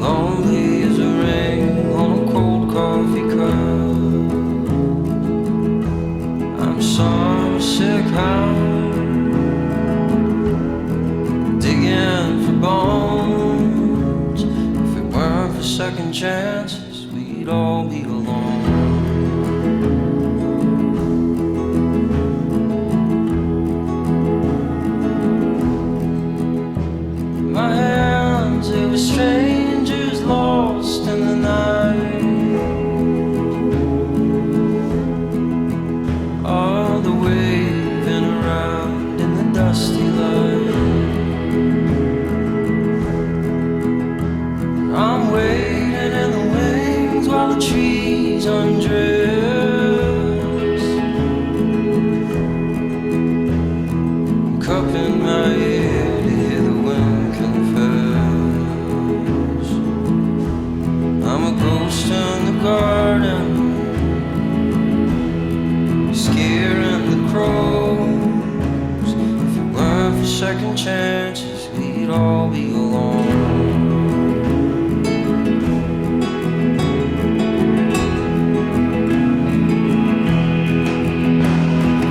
lonely as a ring on a cold coffee cup. I'm some sick hound digging for bones. If it weren't for second chances, we'd all be alone. My hands, they were strangers lost in the night. All the waving around in the dusty light. I'm waiting in the wings while the trees undress. I'm cupping my ear to hear the wind confess. I'm a ghost in the garden, scaring the crows. If it weren't for second chances, we'd all be alone.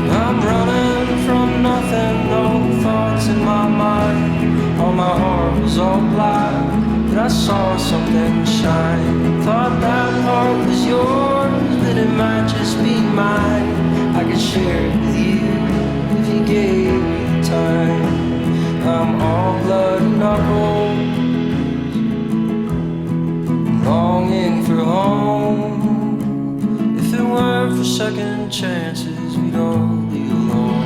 I'm running from nothing, no thoughts in my mind. All my heart was all black, but I saw something shine. Thought that heart was yours, but it might just be mine. I could share it with you if you gave me the time. I'm all blood and knuckles, longing for home. If it weren't for second chances, we'd all be alone.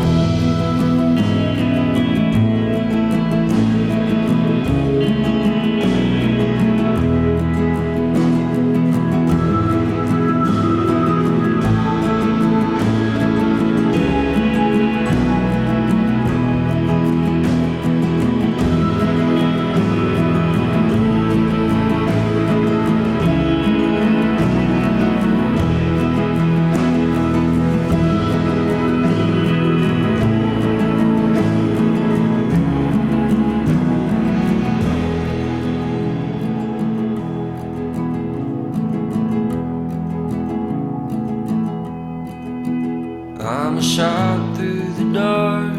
I'm a shot through the dark.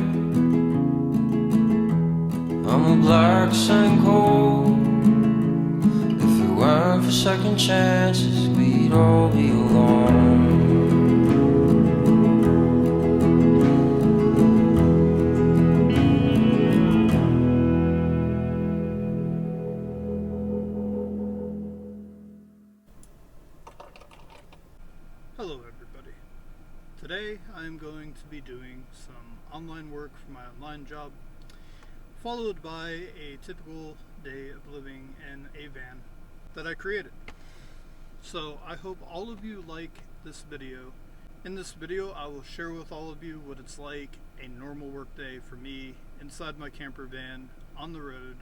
I'm a black sinkhole. If it weren't for second chances, we'd all be alone. Hello everybody. Today I'm going to be doing some online work for my online job, followed by a typical day of living in a van that I created. So I hope all of you like this video. In this video I will share with all of you what it's like a normal work day for me inside my camper van on the road,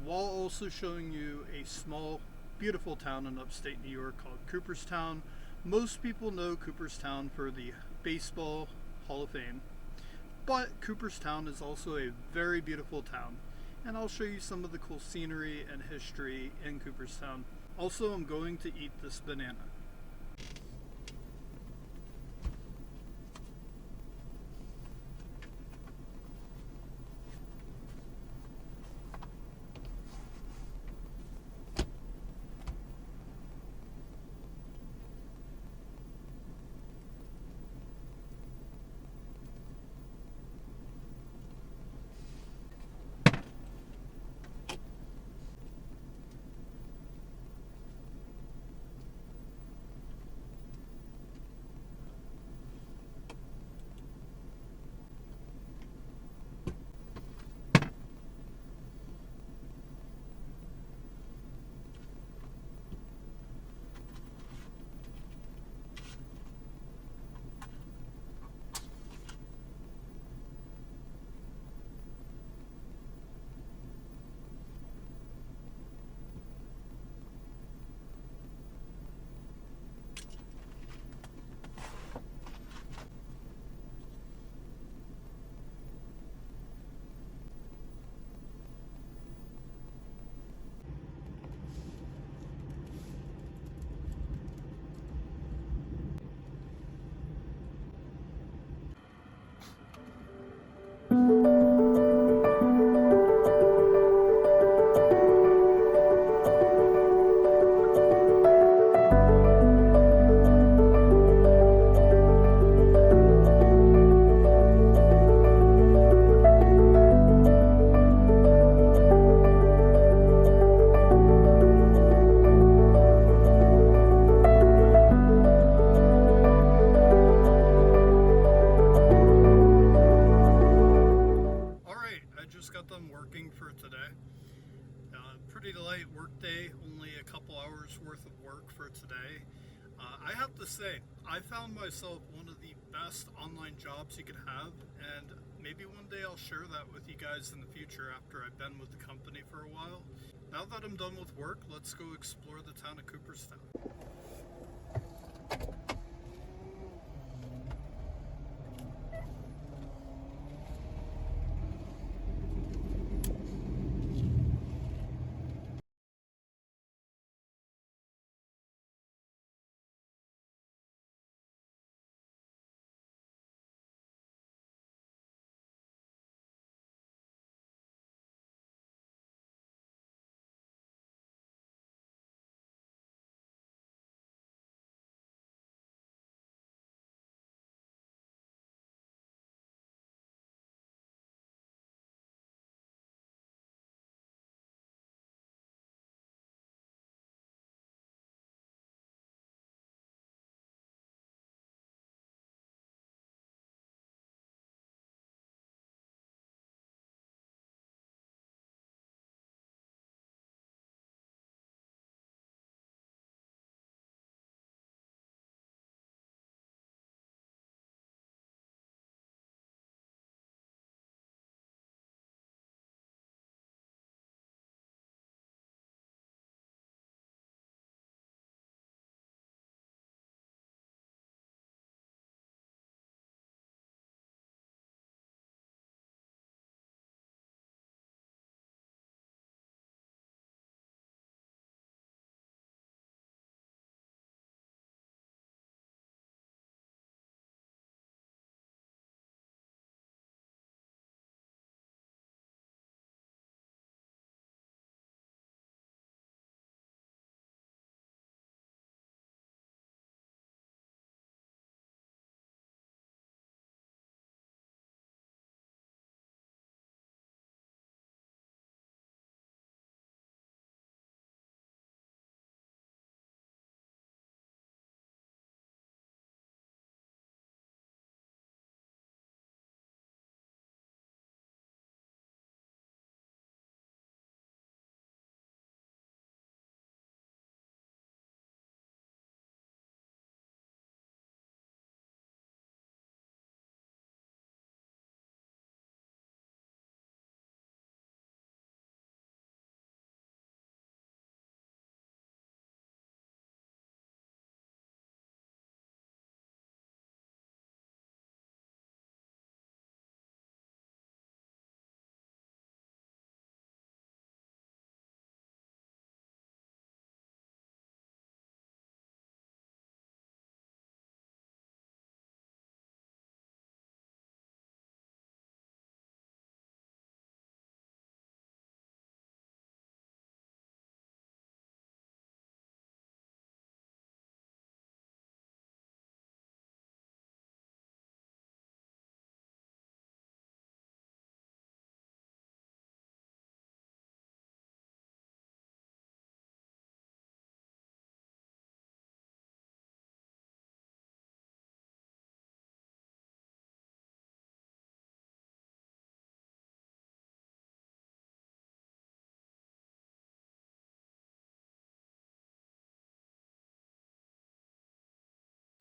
while also showing you a small beautiful town in upstate New York called Cooperstown. Most people know Cooperstown for the Baseball Hall of Fame, but Cooperstown is also a very beautiful town, and I'll show you some of the cool scenery and history in Cooperstown. Also, I'm going to eat this banana. pretty light work day, only a couple hours worth of work for today. I have to say, I found myself one of the best online jobs you could have, and maybe one day I'll share that with you guys in the future after I've been with the company for a while. Now that I'm done with work, let's go explore the town of Cooperstown.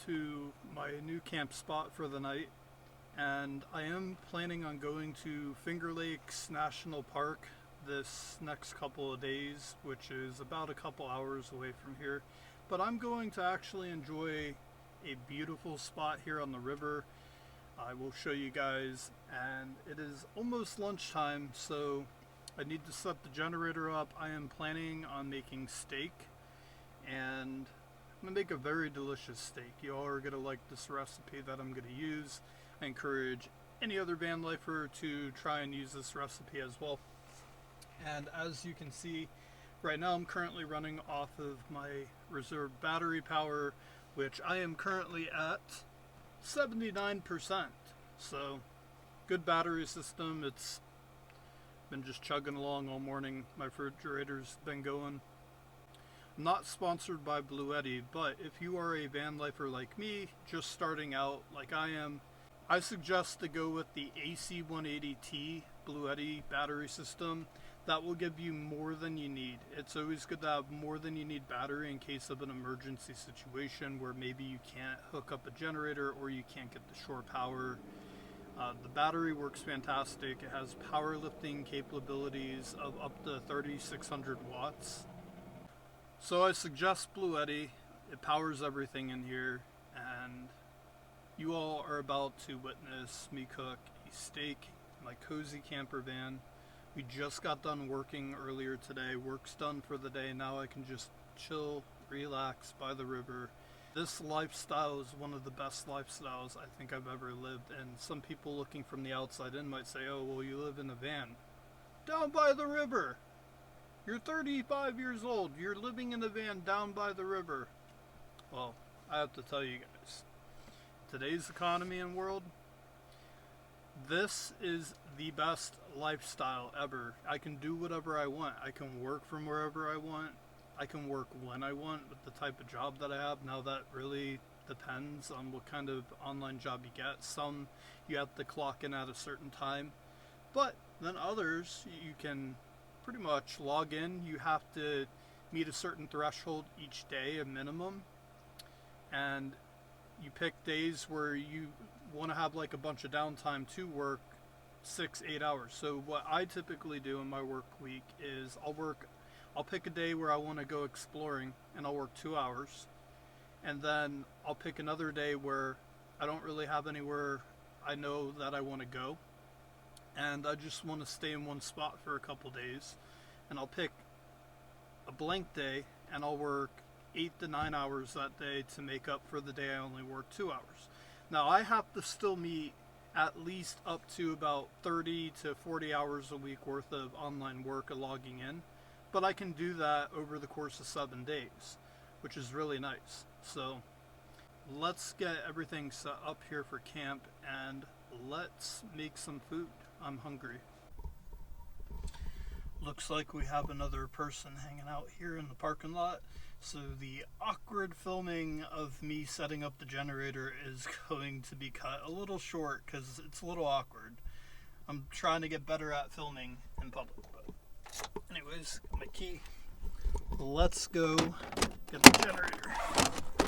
To my new camp spot for the night, and I am planning on going to Finger Lakes National Park this next couple of days, which is about a couple hours away from here. But I'm going to actually enjoy a beautiful spot here on the river. I will show you guys, and it is almost lunchtime, so I need to set the generator up. I am planning on making steak, and I'm going to make a very delicious steak. You all are going to like this recipe that I'm going to use. I encourage any other van lifer to try and use this recipe as well. And as you can see, right now I'm currently running off of my reserve battery power, which I am currently at 79%. So, good battery system. It's been just chugging along all morning. My refrigerator's been going. Not sponsored by Bluetti, but if you are a van lifer like me, just starting out like I am, I suggest to go with the AC180T Bluetti battery system. that will give you more than you need. It's always good to have more than you need battery in case of an emergency situation where maybe you can't hook up a generator or you can't get the shore power. The battery works fantastic. It has powerlifting capabilities of up to 3,600 watts. So I suggest Bluetti. It powers everything in here, and you all are about to witness me cook a steak in my cozy camper van. We just got done working earlier today. Work's done for the day. Now I can just chill, relax by the river. This lifestyle is one of the best lifestyles I think I've ever lived, and some people looking from the outside in might say, oh, well, you live in a van. Down by the river! You're 35 years old. You're living in a van down by the river. Well, I have to tell you guys, today's economy and world, this is the best lifestyle ever. I can do whatever I want. I can work from wherever I want. I can work when I want with the type of job that I have. Now that really depends on what kind of online job you get. Some you have to clock in at a certain time, but then others you can pretty much log in. You have to meet a certain threshold each day, a minimum, and you pick days where you want to have like a bunch of downtime to work 6-8 hours. So what I typically do in my work week is I'll pick a day where I want to go exploring and I'll work 2 hours, and then I'll pick another day where I don't really have anywhere I know that I want to go, and I just want to stay in one spot for a couple days, and I'll pick a blank day and I'll work 8 to 9 hours that day to make up for the day I only work 2 hours. Now I have to still meet at least up to about 30 to 40 hours a week worth of online work and logging in, but I can do that over the course of 7 days, which is really nice. So let's get everything set up here for camp and let's make some food. I'm hungry. Looks like we have another person hanging out here in the parking lot. So the awkward filming of me setting up the generator is going to be cut a little short because it's a little awkward. I'm trying to get better at filming in public, but anyways, got my key. Let's go get the generator.